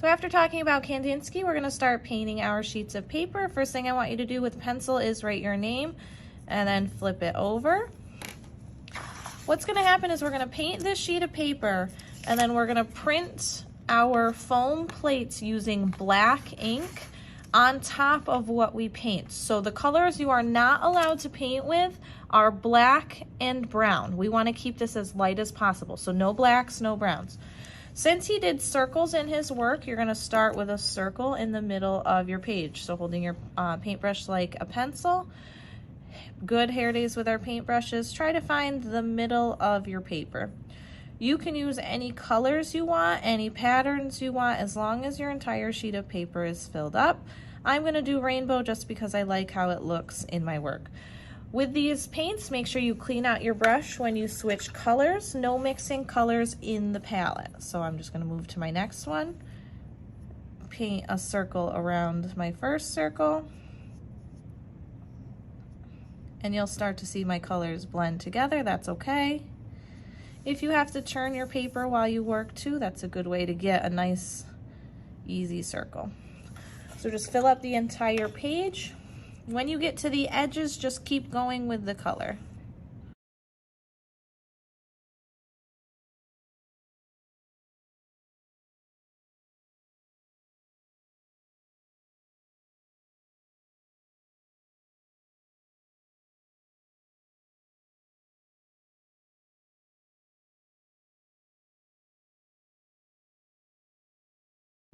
So after talking about Kandinsky, we're going to start painting our sheets of paper. First thing I want you to do with pencil is write your name and then flip it over. What's going to happen is we're going to paint this sheet of paper and then we're going to print our foam plates using black ink on top of what we paint. So the colors you are not allowed to paint with are black and brown. We want to keep this as light as possible. So no blacks, no browns. Since he did circles in his work, you're going to start with a circle in the middle of your page. So holding your paintbrush like a pencil. Good hair days with our paintbrushes. Try to find the middle of your paper. You can use any colors you want, any patterns you want, as long as your entire sheet of paper is filled up. I'm going to do rainbow just because I like how it looks in my work. With these paints, make sure you clean out your brush when you switch colors. No mixing colors in the palette. So I'm just going to move to my next one. Paint a circle around my first circle. And you'll start to see my colors blend together. That's okay. If you have to turn your paper while you work too, that's a good way to get a nice, easy circle. So just fill up the entire page. When you get to the edges, just keep going with the color.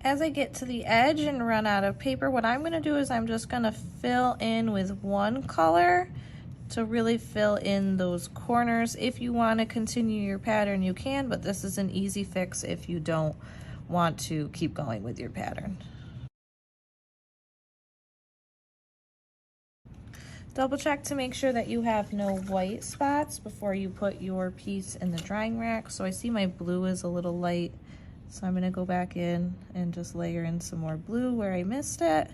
As I get to the edge and run out of paper, what I'm going to do is I'm just going to fill in with one color to really fill in those corners. If you want to continue your pattern, you can, but this is an easy fix if you don't want to keep going with your pattern. Double check to make sure that you have no white spots before you put your piece in the drying rack. So I see my blue is a little light. So I'm going to go back in and just layer in some more blue where I missed it.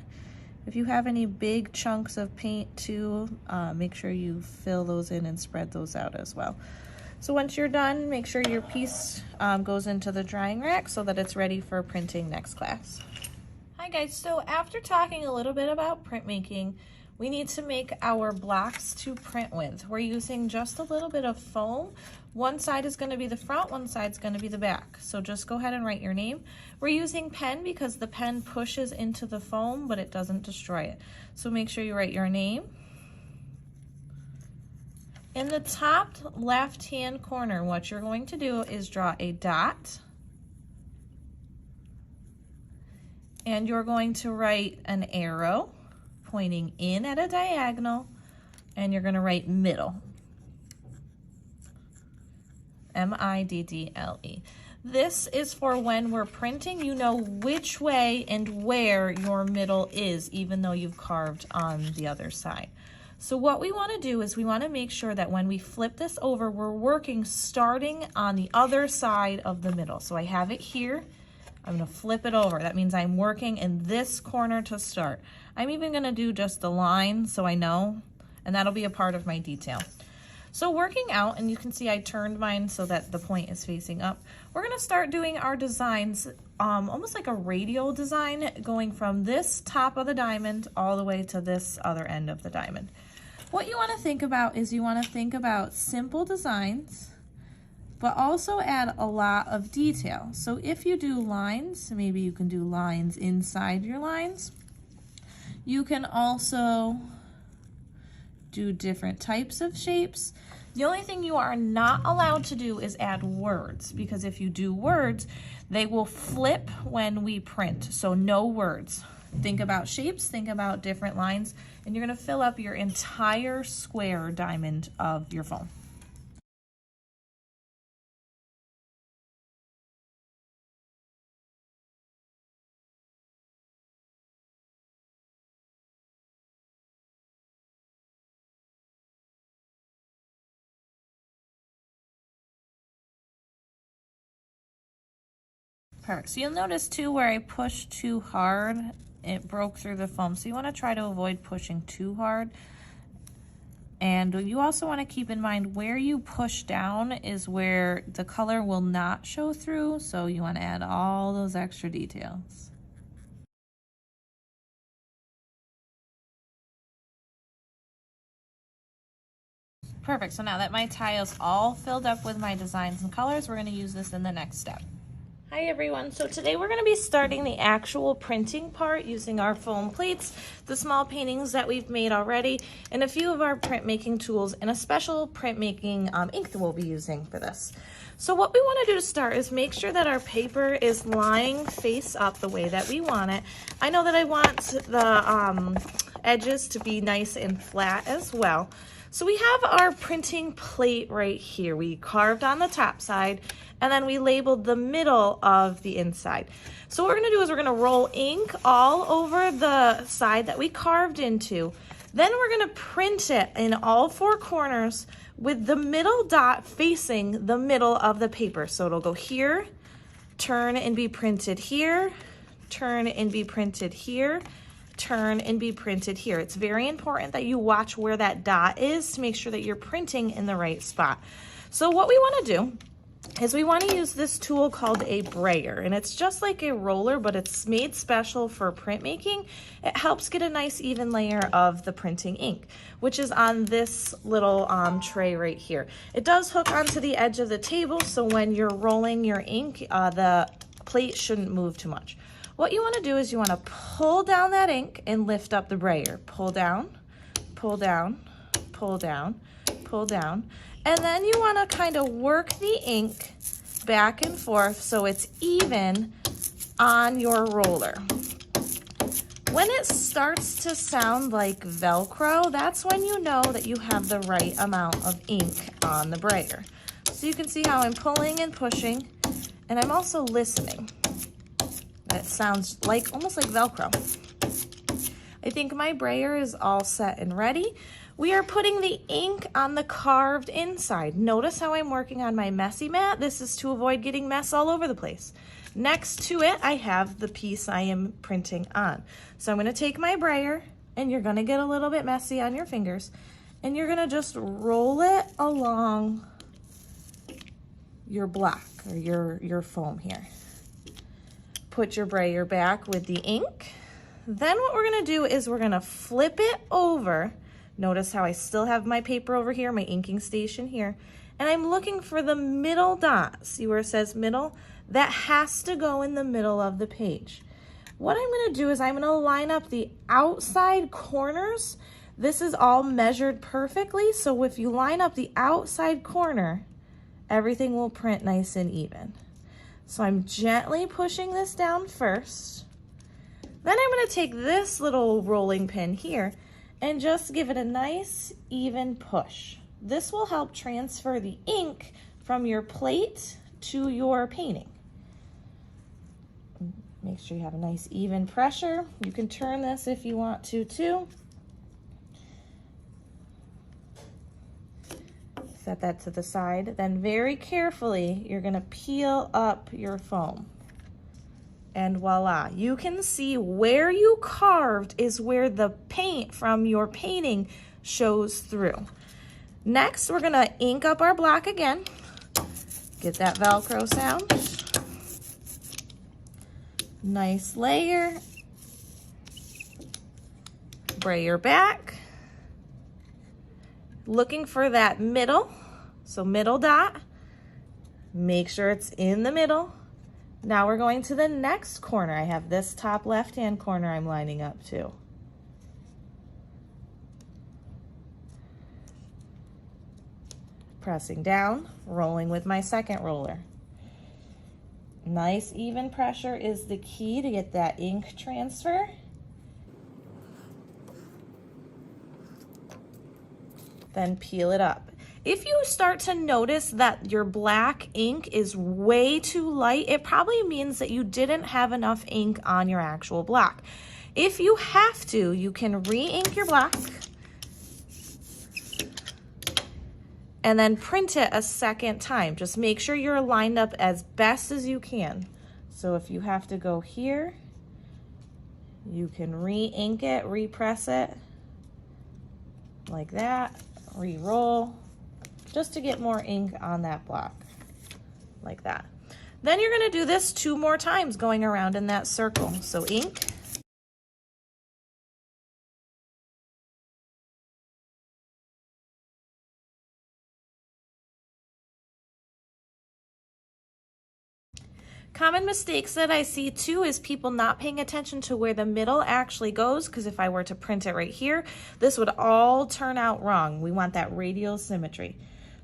If you have any big chunks of paint too, make sure you fill those in and spread those out as well. So once you're done, make sure your piece goes into the drying rack so that it's ready for printing next class. Hi guys, so after talking a little bit about printmaking, we need to make our blocks to print with. We're using just a little bit of foam. One side is going to be the front, one side is going to be the back. So just go ahead and write your name. We're using pen because the pen pushes into the foam, but it doesn't destroy it. So make sure you write your name. In the top left-hand corner, what you're going to do is draw a dot. And you're going to write an arrow pointing in at a diagonal, and you're going to write middle. M-I-D-D-L-E. This is for when we're printing, you know which way and where your middle is, even though you've carved on the other side. So what we want to do is we want to make sure that when we flip this over, we're working starting on the other side of the middle. So I have it here. I'm going to flip it over. That means I'm working in this corner to start. I'm even going to do just the line so I know, and that'll be a part of my detail. So working out, and you can see I turned mine so that the point is facing up. We're going to start doing our designs almost like a radial design, going from this top of the diamond all the way to this other end of the diamond. What you want to think about is you want to think about simple designs, but also add a lot of detail. So if you do lines, maybe you can do lines inside your lines. You can also do different types of shapes. The only thing you are not allowed to do is add words, because if you do words, they will flip when we print. So no words. Think about shapes, think about different lines, and you're going to fill up your entire square diamond of your foam. Perfect. So you'll notice too where I pushed too hard, it broke through the foam. So you want to try to avoid pushing too hard. And you also want to keep in mind where you push down is where the color will not show through, so you want to add all those extra details. Perfect, so now that my tile is all filled up with my designs and colors, we're going to use this in the next step. Hi everyone, so today we're going to be starting the actual printing part using our foam plates, the small paintings that we've made already, and a few of our printmaking tools, and a special printmaking ink that we'll be using for this. So what we want to do to start is make sure that our paper is lying face up the way that we want it. I know that I want the edges to be nice and flat as well. So we have our printing plate right here. We carved on the top side, and then we labeled the middle of the inside. So what we're gonna do is we're gonna roll ink all over the side that we carved into. Then we're gonna print it in all four corners with the middle dot facing the middle of the paper. So it'll go here, turn and be printed here, turn and be printed here, turn and be printed here. It's very important that you watch where that dot is to make sure that you're printing in the right spot. So what we want to do is we want to use this tool called a brayer, and it's just like a roller, but it's made special for printmaking. It helps get a nice even layer of the printing ink, which is on this little tray right here. It does hook onto the edge of the table, so when you're rolling your ink, the plate shouldn't move too much. What you want to do is you want to pull down that ink and lift up the brayer. Pull down, pull down, pull down, pull down. And then you want to kind of work the ink back and forth so it's even on your roller. When it starts to sound like Velcro, that's when you know that you have the right amount of ink on the brayer. So you can see how I'm pulling and pushing, and I'm also listening. It sounds like almost like Velcro. I think my brayer is all set and ready. We are putting the ink on the carved inside. Notice how I'm working on my messy mat. This is to avoid getting mess all over the place. Next to it, I have the piece I am printing on. So I'm gonna take my brayer, and you're gonna get a little bit messy on your fingers, and you're gonna just roll it along your block or your foam here. Put your brayer back with the ink. Then what we're gonna do is we're gonna flip it over. Notice how I still have my paper over here, my inking station here, and I'm looking for the middle dot. See where it says middle? That has to go in the middle of the page. What I'm gonna do is I'm gonna line up the outside corners. This is all measured perfectly, so if you line up the outside corner, everything will print nice and even. So I'm gently pushing this down first. Then I'm going to take this little rolling pin here and just give it a nice even push. This will help transfer the ink from your plate to your painting. Make sure you have a nice even pressure. You can turn this if you want to too. Set that to the side. Then very carefully, you're gonna peel up your foam. And voila, you can see where you carved is where the paint from your painting shows through. Next, we're gonna ink up our block again. Get that Velcro sound. Nice layer. Brayer back. Looking for that middle, so middle dot, make sure it's in the middle. Now we're going to the next corner. I have this top left-hand corner I'm lining up to. Pressing down, rolling with my second roller. Nice even pressure is the key to get that ink transfer. Then peel it up. If you start to notice that your black ink is way too light, it probably means that you didn't have enough ink on your actual block. If you have to, you can re-ink your block and then print it a second time. Just make sure you're lined up as best as you can. So if you have to go here, you can re-ink it, repress it like that. re-roll, just to get more ink on that block, like that. Then you're gonna do this 2 more times, going around in that circle. So ink, common mistakes that I see too is people not paying attention to where the middle actually goes, because if I were to print it right here, this would all turn out wrong. We want that radial symmetry.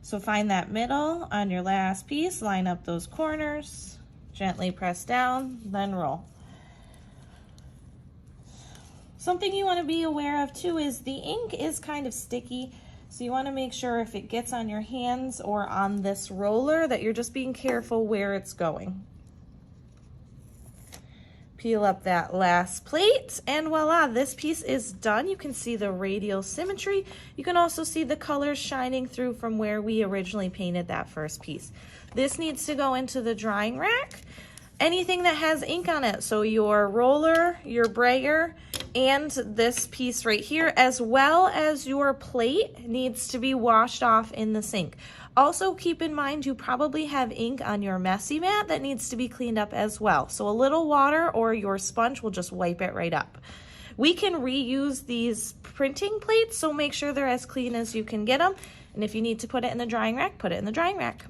So find that middle on your last piece, line up those corners, gently press down, then roll. Something you want to be aware of too is the ink is kind of sticky, so you want to make sure if it gets on your hands or on this roller that you're just being careful where it's going. Peel up that last plate, and voila, this piece is done. You can see the radial symmetry. You can also see the colors shining through from where we originally painted that first piece. This needs to go into the drying rack. Anything that has ink on it, so your roller, your brayer, and this piece right here, as well as your plate, needs to be washed off in the sink. Also keep in mind you probably have ink on your messy mat that needs to be cleaned up as well. So a little water or your sponge will just wipe it right up. We can reuse these printing plates, so make sure they're as clean as you can get them. And if you need to put it in the drying rack, put it in the drying rack.